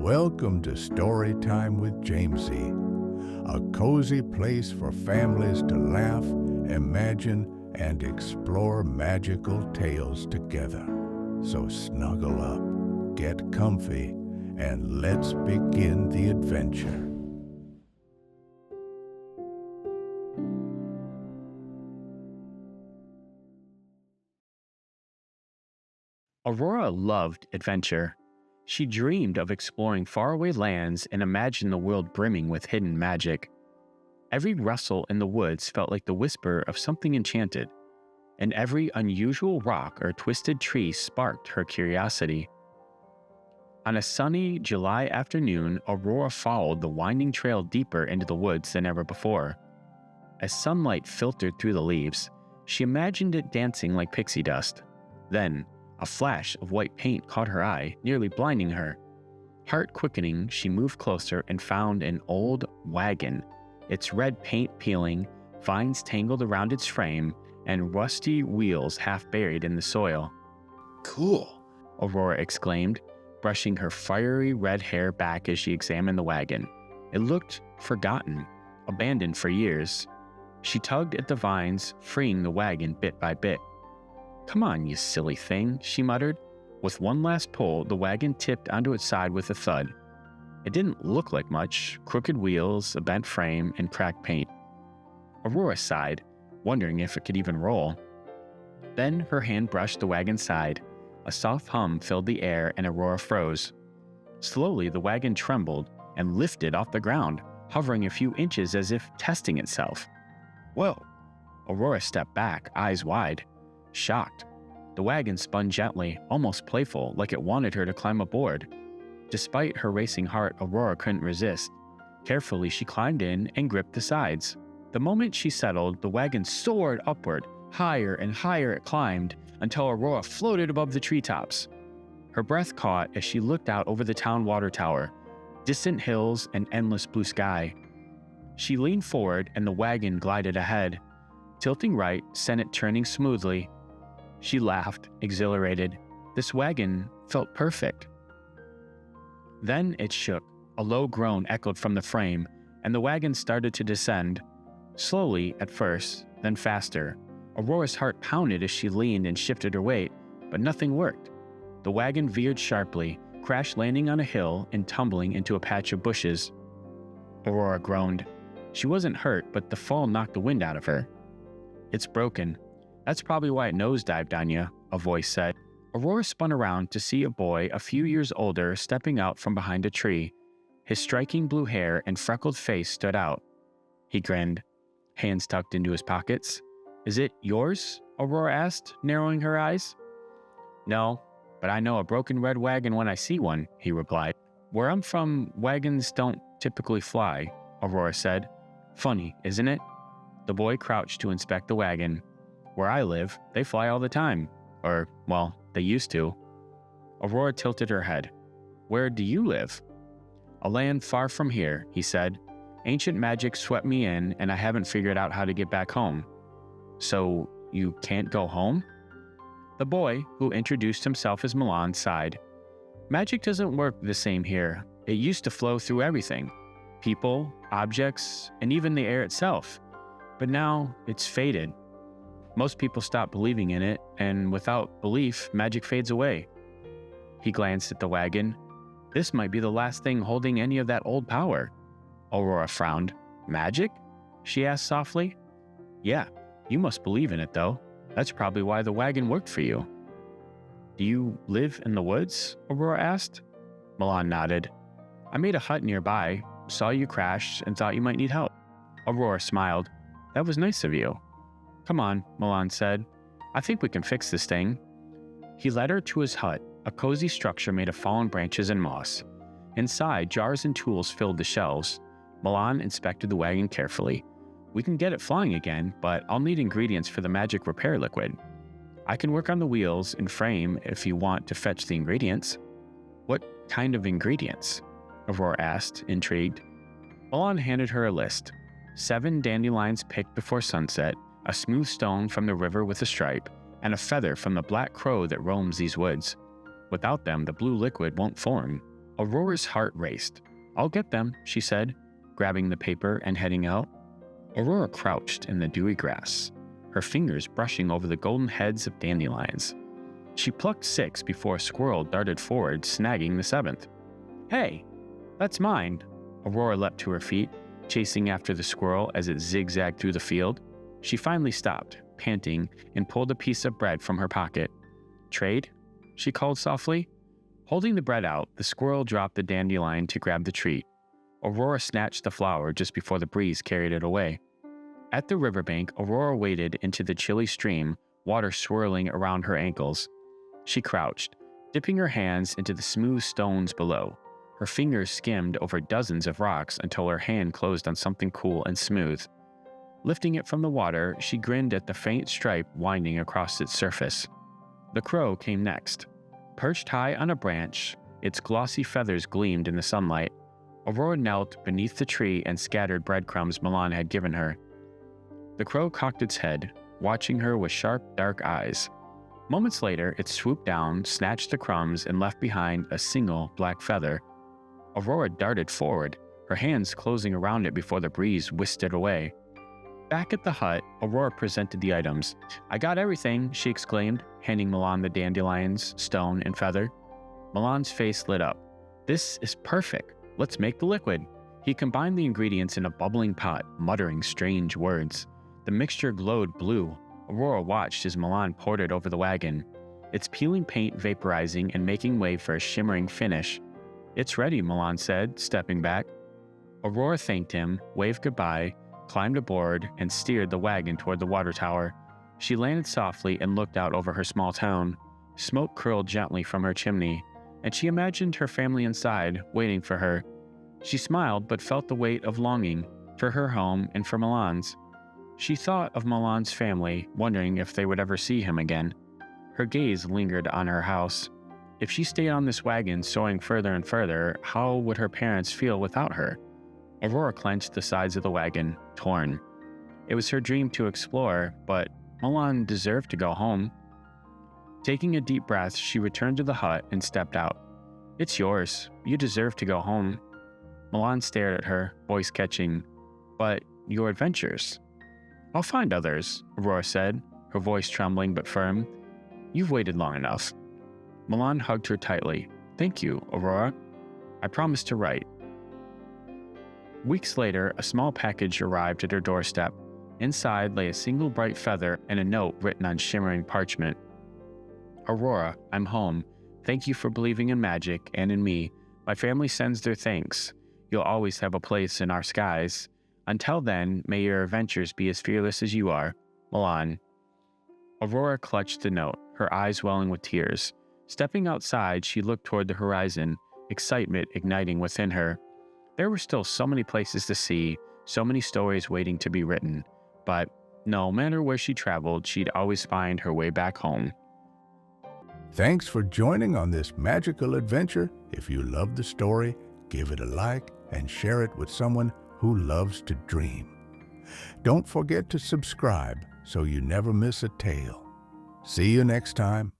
Welcome to Storytime with Jamesy, a cozy place for families to laugh, imagine, and explore magical tales together. So snuggle up, get comfy, and let's begin the adventure. Aurora loved adventure. She dreamed of exploring faraway lands and imagined the world brimming with hidden magic. Every rustle in the woods felt like the whisper of something enchanted, and every unusual rock or twisted tree sparked her curiosity. On a sunny July afternoon, Aurora followed the winding trail deeper into the woods than ever before. As sunlight filtered through the leaves, she imagined it dancing like pixie dust. Then, a flash of white paint caught her eye, nearly blinding her. Heart quickening, she moved closer and found an old wagon, its red paint peeling, vines tangled around its frame, and rusty wheels half buried in the soil. "Cool," Aurora exclaimed, brushing her fiery red hair back as she examined the wagon. It looked forgotten, abandoned for years. She tugged at the vines, freeing the wagon bit by bit. "Come on, you silly thing," she muttered. With one last pull, the wagon tipped onto its side with a thud. It didn't look like much: crooked wheels, a bent frame, and cracked paint. Aurora sighed, wondering if it could even roll. Then her hand brushed the wagon's side. A soft hum filled the air, and Aurora froze. Slowly, the wagon trembled and lifted off the ground, hovering a few inches as if testing itself. "Whoa!" Aurora stepped back, eyes wide. Shocked. The wagon spun gently, almost playful, like it wanted her to climb aboard. Despite her racing heart, Aurora couldn't resist. Carefully, she climbed in and gripped the sides. The moment she settled, the wagon soared upward. Higher and higher it climbed, until Aurora floated above the treetops. Her breath caught as she looked out over the town water tower, distant hills, and endless blue sky. She leaned forward, and the wagon glided ahead. Tilting right sent it turning smoothly. She laughed, exhilarated. This wagon felt perfect. Then it shook. A low groan echoed from the frame, and the wagon started to descend. Slowly at first, then faster. Aurora's heart pounded as she leaned and shifted her weight, but nothing worked. The wagon veered sharply, crash landing on a hill and tumbling into a patch of bushes. Aurora groaned. She wasn't hurt, but the fall knocked the wind out of her. "It's broken. That's probably why it nosedived on you," a voice said. Aurora spun around to see a boy a few years older stepping out from behind a tree. His striking blue hair and freckled face stood out. He grinned, hands tucked into his pockets. "Is it yours?" Aurora asked, narrowing her eyes. "No, but I know a broken red wagon when I see one," he replied. "Where I'm from, wagons don't typically fly," Aurora said. "Funny, isn't it?" The boy crouched to inspect the wagon. "Where I live, they fly all the time. Or, well, they used to." Aurora tilted her head. "Where do you live?" "A land far from here," he said. "Ancient magic swept me in, and I haven't figured out how to get back home." "So, you can't go home?" The boy, who introduced himself as Milan, sighed. "Magic doesn't work the same here. It used to flow through everything. People, objects, and even the air itself. But now, it's faded. Most people stop believing in it, and without belief, magic fades away." He glanced at the wagon. "This might be the last thing holding any of that old power." Aurora frowned. "Magic?" she asked softly. "Yeah, you must believe in it, though. That's probably why the wagon worked for you." "Do you live in the woods?" Aurora asked. Milan nodded. "I made a hut nearby, saw you crash, and thought you might need help." Aurora smiled. "That was nice of you." "Come on," Milan said. "I think we can fix this thing." He led her to his hut, a cozy structure made of fallen branches and moss. Inside, jars and tools filled the shelves. Milan inspected the wagon carefully. "We can get it flying again, but I'll need ingredients for the magic repair liquid. I can work on the wheels and frame if you want to fetch the ingredients." "What kind of ingredients?" Aurora asked, intrigued. Milan handed her a list. 7 dandelions picked before sunset, a smooth stone from the river with a stripe, and a feather from the black crow that roams these woods. Without them, the blue liquid won't form. Aurora's heart raced. "I'll get them," she said, grabbing the paper and heading out. Aurora crouched in the dewy grass, her fingers brushing over the golden heads of dandelions. She plucked 6 before a squirrel darted forward, snagging the 7th. "Hey, that's mine." Aurora leapt to her feet, chasing after the squirrel as it zigzagged through the field. She finally stopped, panting, and pulled a piece of bread from her pocket. "Trade?" she called softly. Holding the bread out, the squirrel dropped the dandelion to grab the treat. Aurora snatched the flower just before the breeze carried it away. At the riverbank, Aurora waded into the chilly stream, water swirling around her ankles. She crouched, dipping her hands into the smooth stones below. Her fingers skimmed over dozens of rocks until her hand closed on something cool and smooth. Lifting it from the water, she grinned at the faint stripe winding across its surface. The crow came next. Perched high on a branch, its glossy feathers gleamed in the sunlight. Aurora knelt beneath the tree and scattered breadcrumbs Milan had given her. The crow cocked its head, watching her with sharp, dark eyes. Moments later, it swooped down, snatched the crumbs, and left behind a single black feather. Aurora darted forward, her hands closing around it before the breeze whisked it away. Back at the hut, Aurora presented the items. "I got everything," she exclaimed, handing Milan the dandelions, stone, and feather. Milan's face lit up. "This is perfect. Let's make the liquid." He combined the ingredients in a bubbling pot, muttering strange words. The mixture glowed blue. Aurora watched as Milan poured it over the wagon, its peeling paint vaporizing and making way for a shimmering finish. "It's ready," Milan said, stepping back. Aurora thanked him, waved goodbye, climbed aboard, and steered the wagon toward the water tower. She landed softly and looked out over her small town. Smoke curled gently from her chimney, and she imagined her family inside, waiting for her. She smiled but felt the weight of longing for her home and for Milan's. She thought of Milan's family, wondering if they would ever see him again. Her gaze lingered on her house. If she stayed on this wagon soaring further and further, how would her parents feel without her? Aurora clenched the sides of the wagon, torn. It was her dream to explore, but Milan deserved to go home. Taking a deep breath, she returned to the hut and stepped out. "It's yours. You deserve to go home." Milan stared at her, voice catching. "But your adventures?" "I'll find others," Aurora said, her voice trembling but firm. "You've waited long enough." Milan hugged her tightly. "Thank you, Aurora. I promise to write." Weeks later, a small package arrived at her doorstep. Inside lay a single bright feather and a note written on shimmering parchment. "Aurora, I'm home. Thank you for believing in magic and in me. My family sends their thanks. You'll always have a place in our skies. Until then, may your adventures be as fearless as you are. Milan." Aurora clutched the note, her eyes welling with tears. Stepping outside, she looked toward the horizon, excitement igniting within her. There were still so many places to see, so many stories waiting to be written. But no matter where she traveled, she'd always find her way back home. Thanks for joining on this magical adventure. If you loved the story, give it a like and share it with someone who loves to dream. Don't forget to subscribe so you never miss a tale. See you next time.